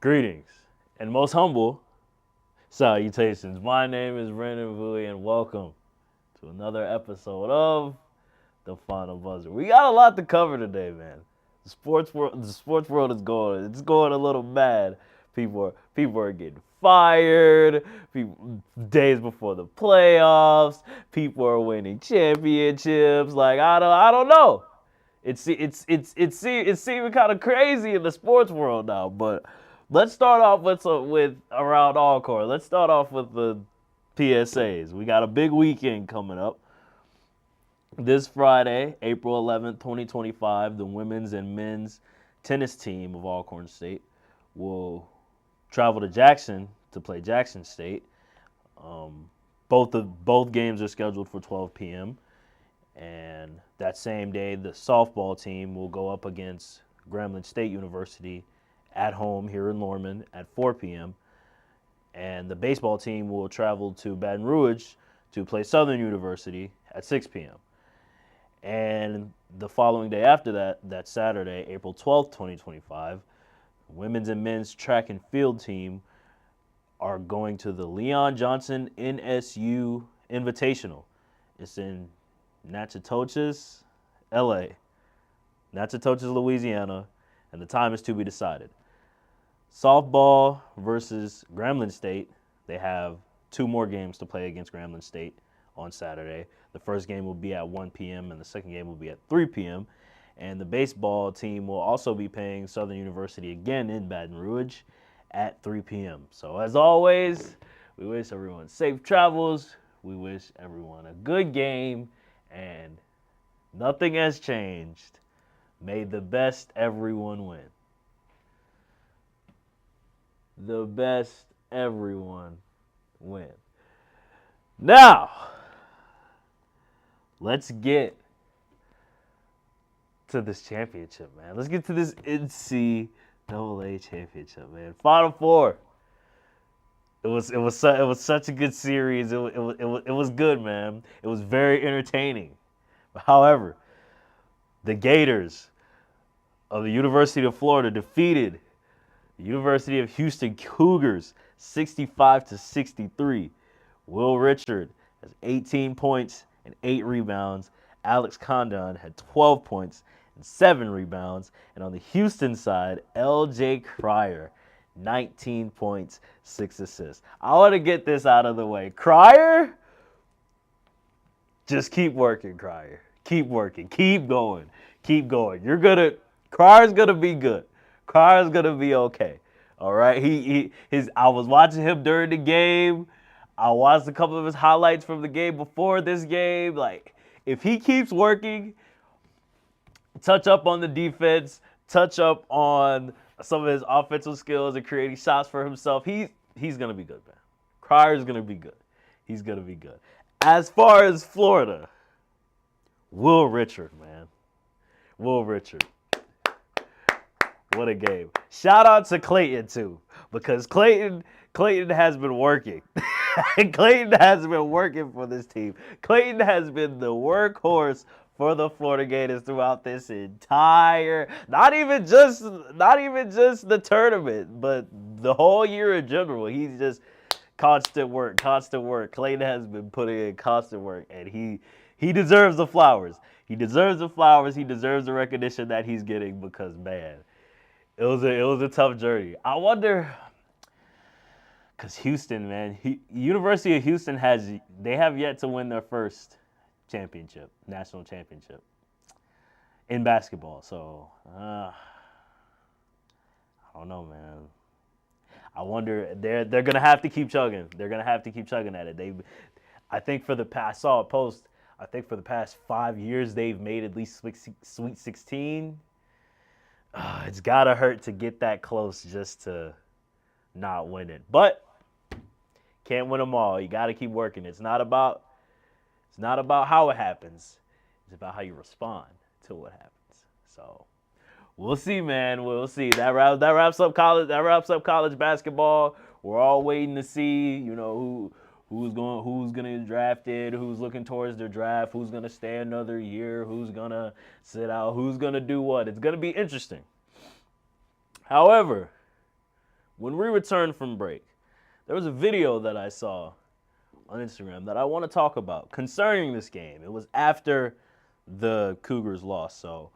Greetings and most humble salutations. My name is Brandon Buie and welcome to another episode of The Final Buzzer. We got a lot to cover today, man. The sports world is going a little mad. People are getting fired. Days before the playoffs, people are winning championships. Like I don't know. It's seeming kind of crazy in the sports world now. But let's start off with around Allcore. Let's start off with the PSAs. We got a big weekend coming up. This Friday, April 11th, 2025, the women's and men's tennis team of Alcorn State will travel to Jackson to play Jackson State. Both games are scheduled for 12 p.m. And that same day, the softball team will go up against Grambling State University at home here in Lorman at 4 p.m. And the baseball team will travel to Baton Rouge to play Southern University at 6 p.m. And the following day after that, that Saturday, April 12th, 2025, women's and men's track and field team are going to the Leon Johnson NSU Invitational. It's in Natchitoches, LA, Natchitoches, Louisiana, and the time is to be decided. Softball versus Grambling State. They have two more games to play against Grambling State on Saturday. The first game will be at 1 p.m. and the second game will be at 3 p.m. And the baseball team will also be playing Southern University again in Baton Rouge at 3 p.m. So as always, we wish everyone safe travels. We wish everyone a good game. And nothing has changed. May the best everyone win. The best everyone win. Now, let's get to this championship, man. Let's get to this NCAA championship, man. Final Four. It was such a good series. It was good, man. It was very entertaining. However, the Gators of the University of Florida defeated the University of Houston Cougars 65-63. Will Richard has 18 points and 8 rebounds. Alex Condon had 12 points and 7 rebounds. And on the Houston side, L.J. Cryer, 19 points, 6 assists. I want to get this out of the way. Cryer, just keep working, Cryer. Keep working. Keep going. Keep going. Cryer's gonna be good. Cryer's gonna be okay. All right. I was watching him during the game. I watched a couple of his highlights from the game before this game. Like, if he keeps working, touch up on the defense, touch up on some of his offensive skills and creating shots for himself, he's gonna be good, man. Cryer's gonna be good. He's gonna be good. As far as Florida, Will Richard, man. Will Richard. What a game. Shout out to Clayton, too, because Clayton has been working. Clayton has been working for this team. Clayton has been the workhorse for the Florida Gators throughout this entire, not even just the tournament, but the whole year in general. He's just constant work. Clayton has been putting in constant work, and he deserves the flowers. He deserves the flowers. He deserves the recognition that he's getting because, man, it was a tough journey. I wonder, because Houston, man, University of Houston they have yet to win their first national championship in basketball. So I don't know, man. I wonder, they're gonna have to keep chugging. They're gonna have to keep chugging at it. I think for the past 5 years they've made at least Sweet 16. It's gotta hurt to get that close just to not win it. But can't win them all. You gotta keep working. It's not about how it happens. It's about how you respond to what happens. So we'll see, man. We'll see. That wraps up college basketball. We're all waiting to see, who's gonna get drafted, who's looking towards their draft, who's gonna stay another year, who's gonna sit out, who's gonna do what. It's gonna be interesting. However, when we returned from break, there was a video that I saw on Instagram that I want to talk about concerning this game. It was after the Cougars lost, so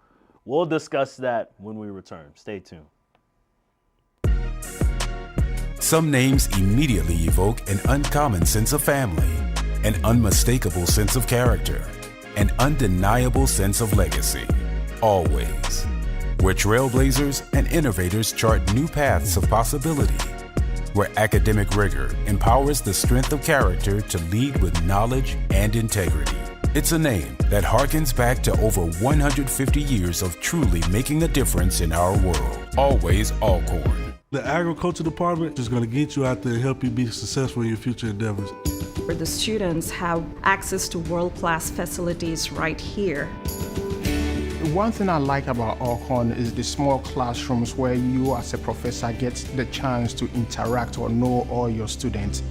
we'll discuss that when we return. Stay tuned. Some names immediately evoke an uncommon sense of family, an unmistakable sense of character, an undeniable sense of legacy. Always. Where trailblazers and innovators chart new paths of possibility. Where academic rigor empowers the strength of character to lead with knowledge and integrity. It's a name that harkens back to over 150 years of truly making a difference in our world. Always Alcorn. The agriculture department is going to get you out there and help you be successful in your future endeavors. Where the students have access to world-class facilities right here. One thing I like about Alcorn is the small classrooms where you as a professor get the chance to interact or know all your students.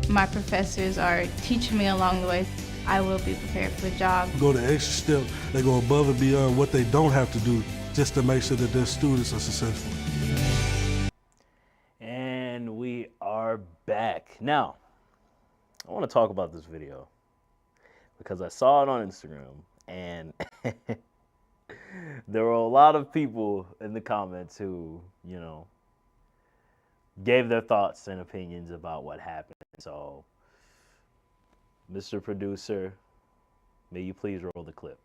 My professors are teaching me along the way. I will be prepared for the job. Go the extra step, they go above and beyond what they don't have to do just to make sure that their students are successful. And we are back. Now, I want to talk about this video because I saw it on Instagram and there were a lot of people in the comments who, gave their thoughts and opinions about what happened. So, Mr. Producer, may you please roll the clip.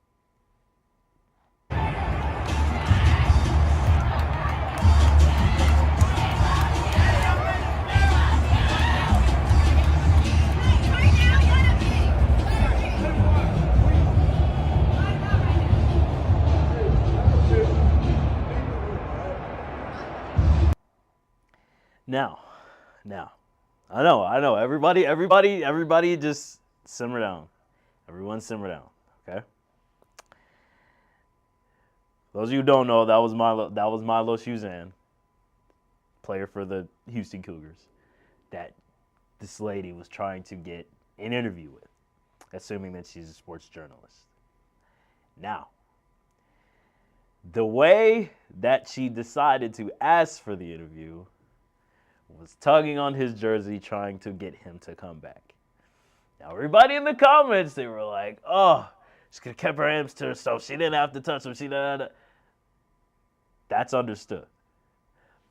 Now, I know, everybody just simmer down. Everyone simmer down, okay? Those of you who don't know, that was Milo Suzanne, player for the Houston Cougars, that this lady was trying to get an interview with, assuming that she's a sports journalist. Now, the way that she decided to ask for the interview was tugging on his jersey, trying to get him to come back. Now, everybody in the comments, they were like, oh, she could have kept her hands to herself. She didn't have to touch him. That's understood.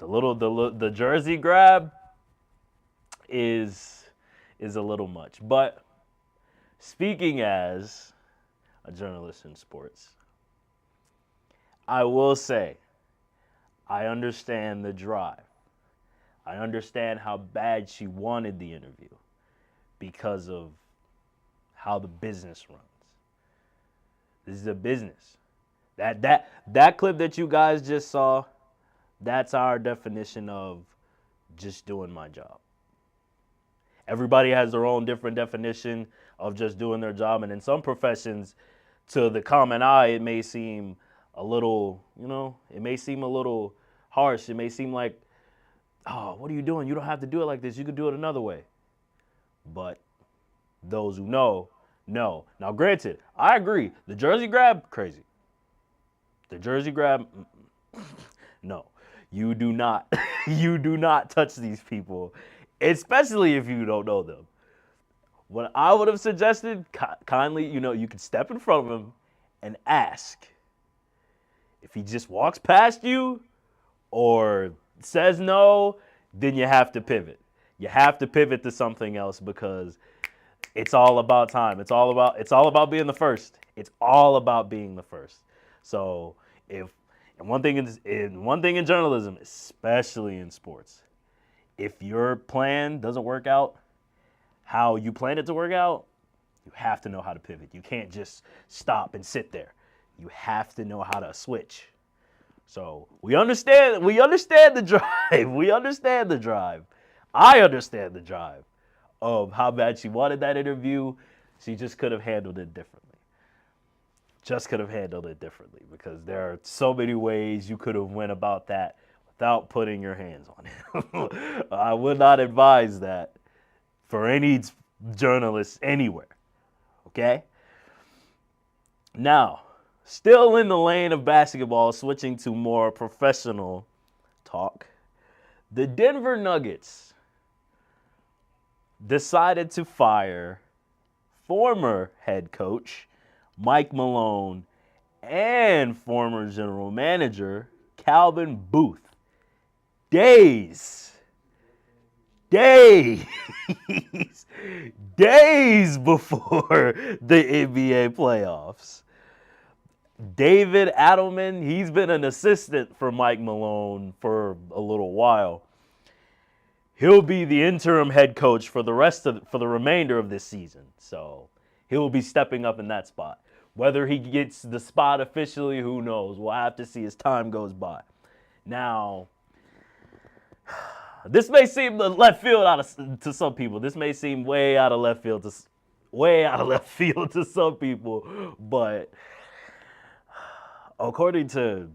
The jersey grab is a little much. But speaking as a journalist in sports, I will say I understand the drive. I understand how bad she wanted the interview because of how the business runs. This is a business. That clip that you guys just saw, that's our definition of just doing my job. Everybody has their own different definition of just doing their job, and in some professions, to the common eye, it may seem a little, it may seem a little harsh. It may seem like, oh, what are you doing? You don't have to do it like this. You could do it another way. But those who know. Now, granted, I agree. The jersey grab, crazy. The jersey grab, no. You do not, you do not touch these people, especially if you don't know them. What I would have suggested, kindly, you could step in front of him and ask. If he just walks past you or says no, then you have to pivot. You have to pivot to something else because it's all about time. It's all about being the first. It's all about being the first. So one thing in journalism, especially in sports, if your plan doesn't work out how you planned it to work out, you have to know how to pivot. You can't just stop and sit there. You have to know how to switch. So we understand the drive. We understand the drive. I understand the drive of how bad she wanted that interview. She just could have handled it differently. Because there are so many ways you could have went about that without putting your hands on him. I would not advise that for any journalist anywhere. Okay? Now, still in the lane of basketball, switching to more professional talk, The Denver Nuggets decided to fire former head coach Mike Malone and former general manager Calvin Booth days before the NBA playoffs. David Adelman, he's been an assistant for Mike Malone for a little while. He'll be the interim head coach for the remainder of this season. So he'll be stepping up in that spot. Whether he gets the spot officially, who knows? We'll have to see as time goes by. Now, this may seem left field to some people. This may seem way out of left field to some people, but according to,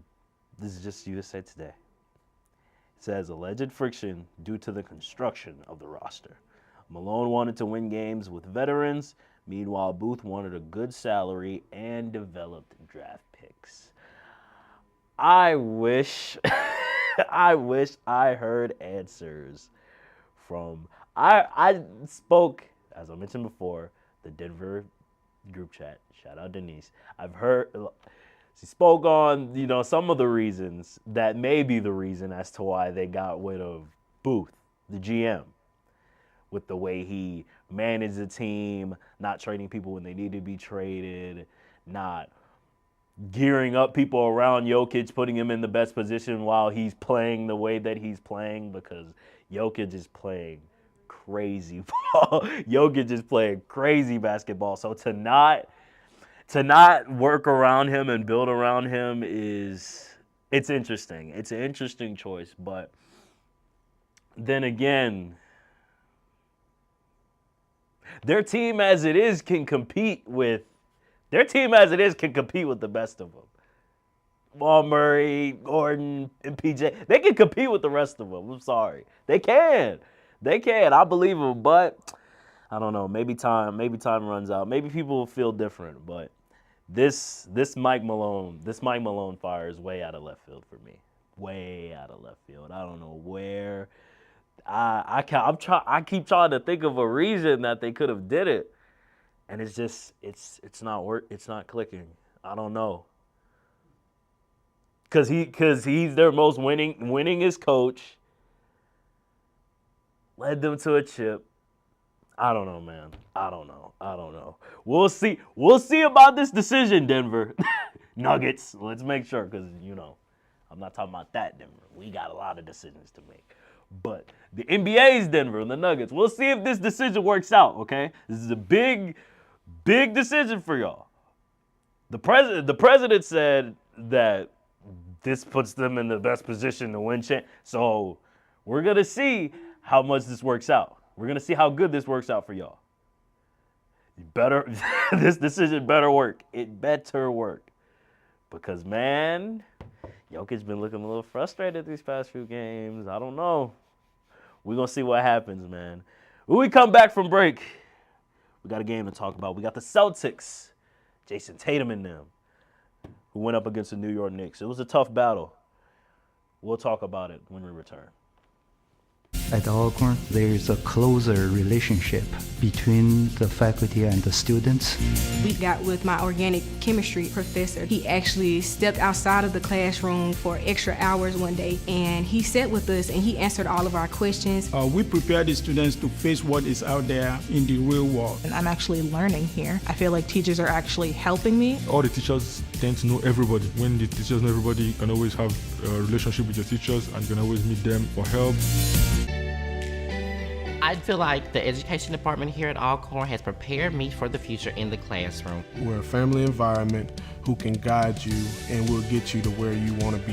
this is just USA Today, it says alleged friction due to the construction of the roster. Malone wanted to win games with veterans. Meanwhile, Booth wanted a good salary and developed draft picks. I wish I heard answers from, I spoke, as I mentioned before, the Denver group chat. Shout out Denise. She spoke on, some of the reasons that may be the reason as to why they got rid of Booth, the GM, with the way he managed the team, not trading people when they need to be traded, not gearing up people around Jokic, putting him in the best position while he's playing the way that he's playing, because Jokic is playing crazy ball. Jokic is playing crazy basketball. So to not work around him and build around him it's interesting. It's an interesting choice, but then again, their team as it is can compete with the best of them. Jamal Murray, Gordon, and PJ. They can compete with the rest of them. I'm sorry. They can. I believe them, but I don't know. Maybe time runs out. Maybe people will feel different, but this Mike Malone fire is way out of left field for me. Way out of left field. I don't know where. I keep trying to think of a reason that they could have did it, and it's just it's not clicking. I don't know. Cause he's their most winningest coach. Led them to a chip. I don't know, man. I don't know. We'll see about this decision, Denver. Nuggets. Let's make sure, because I'm not talking about that Denver. We got a lot of decisions to make. But the NBA's Denver and the Nuggets. We'll see if this decision works out, okay? This is a big decision for y'all. The president said that this puts them in the best position to win. So we're going to see how much this works out. We're going to see how good this works out for y'all. This decision better work. It better work. Because, man, Jokic's been looking a little frustrated these past few games. I don't know. We're going to see what happens, man. When we come back from break, we got a game to talk about. We got the Celtics, Jason Tatum and them, who went up against the New York Knicks. It was a tough battle. We'll talk about it when we return. At Alcorn, there is a closer relationship between the faculty and the students. We got with my organic chemistry professor. He actually stepped outside of the classroom for extra hours one day, and he sat with us and he answered all of our questions. We prepare the students to face what is out there in the real world. And I'm actually learning here. I feel like teachers are actually helping me. All the teachers tend to know everybody. When the teachers know everybody, you can always have a relationship with your teachers and you can always meet them for help. I feel like the education department here at Alcorn has prepared me for the future in the classroom. We're a family environment who can guide you and will get you to where you want to be.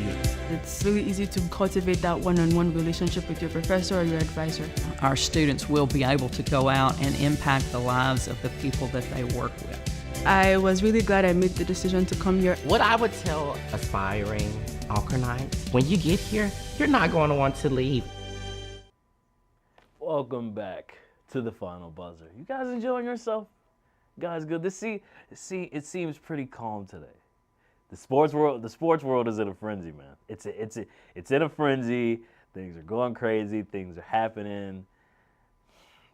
It's really easy to cultivate that one-on-one relationship with your professor or your advisor. Our students will be able to go out and impact the lives of the people that they work with. I was really glad I made the decision to come here. What I would tell aspiring Alcornites, when you get here, you're not going to want to leave. Welcome back to the final buzzer. You guys enjoying yourself? Guys, good to see. It seems pretty calm today. The sports world is in a frenzy, man. It's in a frenzy. Things are going crazy. Things are happening.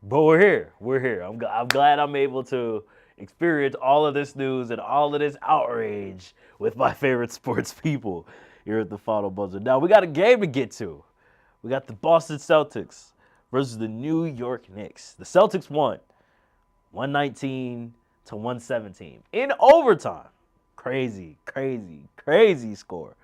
But we're here. We're here. I'm glad I'm able to experience all of this news and all of this outrage with my favorite sports people here at the Final Buzzer. Now, we got a game to get to. We got the Boston Celtics versus the New York Knicks. The Celtics won 119 to 117 in overtime. Crazy, crazy, crazy score.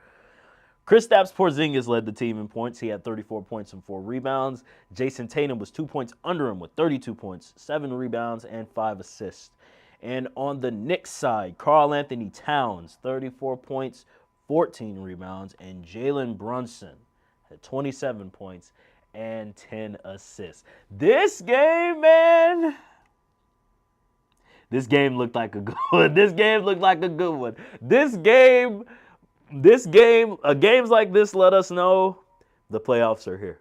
Kristaps Porzingis led the team in points. He had 34 points and 4 rebounds. Jason Tatum was 2 points under him with 32 points, 7 rebounds, and 5 assists. And on the Knicks side, Karl Anthony Towns, 34 points, 14 rebounds, and Jalen Brunson had 27 points and 10 assists. This game, man, this game looked like a good one. This game looked like a good one. Games like this let us know the playoffs are here.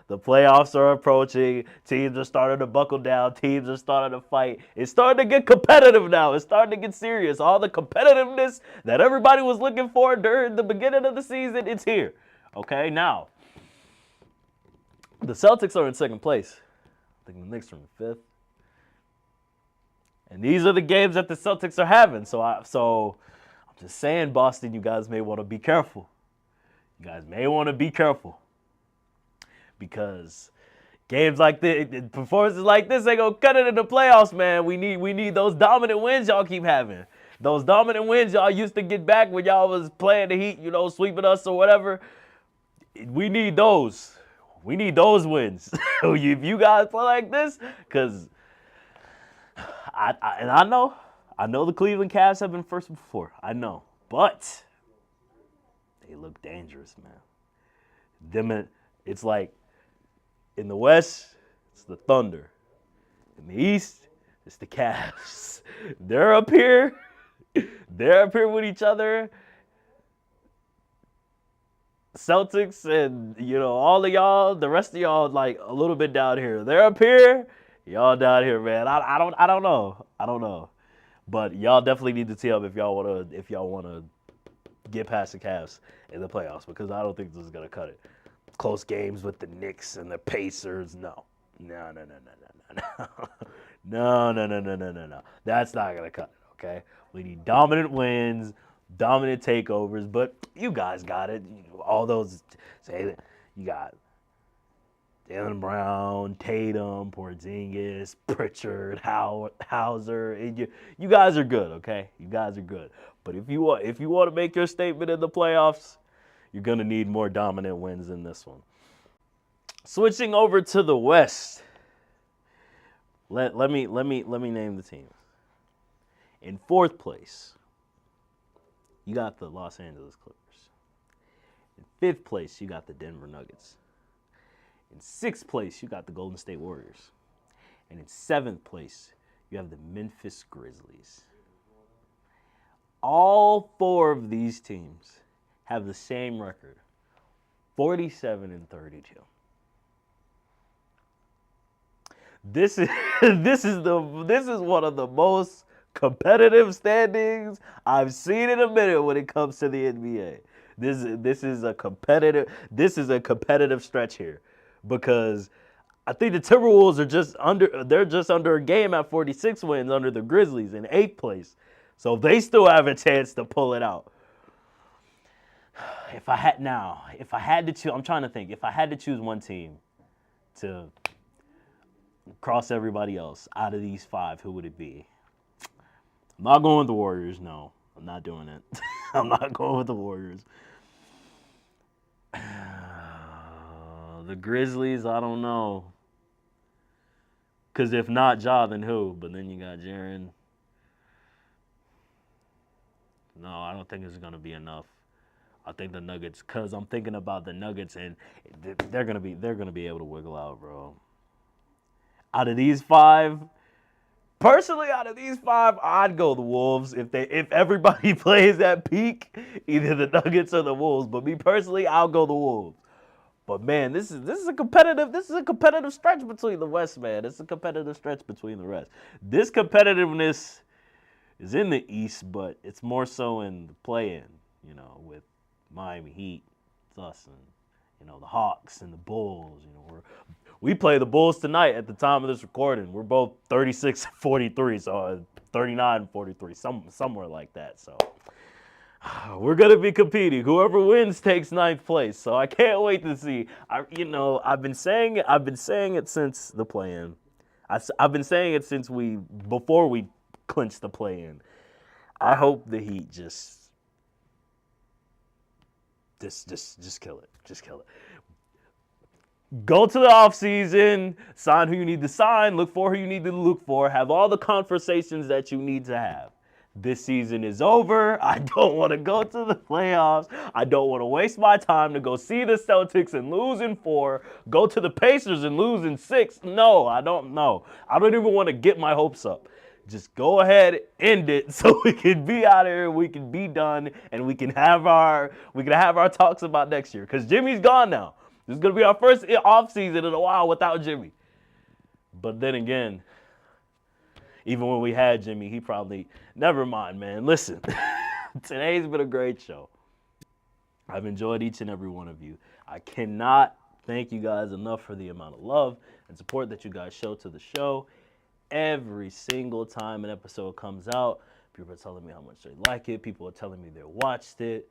The playoffs are approaching. Teams are starting to buckle down. Teams are starting to fight. It's starting to get competitive now. It's starting to get serious. All the competitiveness that everybody was looking for during the beginning of the season, it's here. Okay, now, the Celtics are in second place. I think the Knicks are in fifth. And these are the games that the Celtics are having. So I'm just saying, Boston, you guys may want to be careful. You guys may want to be careful. Because games like this, performances like this, ain't going to cut it in the playoffs, man. We need those dominant wins y'all keep having. Those dominant wins y'all used to get back when y'all was playing the Heat, sweeping us or whatever. We need those. We need those wins. If you guys play like this, because I know the Cleveland Cavs have been first before. I know. But they look dangerous, man. It's like in the West, it's the Thunder. In the East, it's the Cavs. They're up here. They're up here with each other. Celtics and, all of y'all, the rest of y'all, like a little bit down here. They're up here. Y'all down here, man. I don't know. But y'all definitely need to tee up if y'all wanna get past the Cavs in the playoffs, because I don't think this is gonna cut it. Close games with the Knicks and the Pacers. No. No. That's not gonna cut it, okay? We need dominant wins, dominant takeovers, but you guys got it. All those, say you got Jaylen Brown, Tatum, Porzingis, Pritchard, Hauser. You guys are good, okay? You guys are good. But if you want to make your statement in the playoffs, you're gonna need more dominant wins than this one. Switching over to the West. Let me name the teams. In fourth place, you got the Los Angeles Clippers. In fifth place, you got the Denver Nuggets. In sixth place, you got the Golden State Warriors. And in seventh place, you have the Memphis Grizzlies. All four of these teams have the same record, 47-32. This is one of the most competitive standings I've seen in a minute when it comes to the NBA. This is a competitive stretch here, because I think the Timberwolves are just under a game at 46 wins under the Grizzlies in 8th place. So they still have a chance to pull it out. If I had to choose, I'm trying to think. If I had to choose one team to cross everybody else out of these five, who would it be? I'm not going with the Warriors. No, I'm not doing it. I'm not going with the Warriors. The Grizzlies, I don't know. Because if not Ja, then who? But then you got Jaren. No, I don't think it's going to be enough. I think the Nuggets, because I'm thinking about the Nuggets, and they're gonna be able to wiggle out, bro. Out of these five, I'd go the Wolves. If everybody plays at peak, either the Nuggets or the Wolves. But me personally, I'll go the Wolves. But man, this is a competitive stretch between the West, man. It's a competitive stretch between the rest. This competitiveness is in the East, but it's more so in the play-in, with Miami Heat, it's us, and You know, the Hawks and the Bulls. You know, we play the Bulls tonight at the time of this recording. We're both 36-43, so 39-43, somewhere like that. So we're gonna be competing. Whoever wins takes 9th place. So I can't wait to see. I've been saying it since the play-in. I've been saying it since before we clinched the play-in. I hope the Heat just kill it. Just kill it. Go to the offseason, sign who you need to sign, look for who you need to look for, have all the conversations that you need to have. This season is over. I don't want to go to the playoffs. I don't want to waste my time to go see the Celtics and lose in 4, go to the Pacers and lose in 6. No, I don't know. I don't even want to get my hopes up. Just go ahead, end it, so we can be out of here, we can be done, and we can have our talks about next year. Because Jimmy's gone now. This is gonna be our first off season in a while without Jimmy. But then again, even when we had Jimmy, he probably never mind, man. Listen, today's been a great show. I've enjoyed each and every one of you. I cannot thank you guys enough for the amount of love and support that you guys show to the show. Every single time an episode comes out, people are telling me how much they like it. People are telling me they watched it.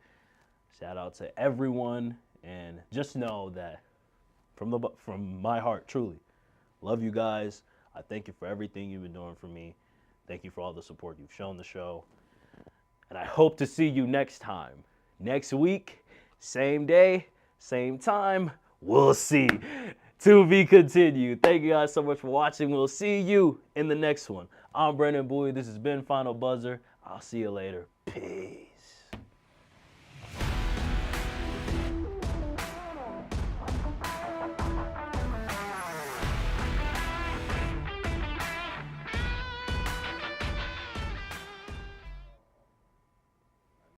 Shout out to everyone. And just know that from my heart, truly, love you guys. I thank you for everything you've been doing for me. Thank you for all the support you've shown the show. And I hope to see you next time. Next week, same day, same time. We'll see. To be continued. Thank you guys so much for watching. We'll see you in the next one. I'm Brandon Buie. This has been Final Buzzer. I'll see you later. Peace.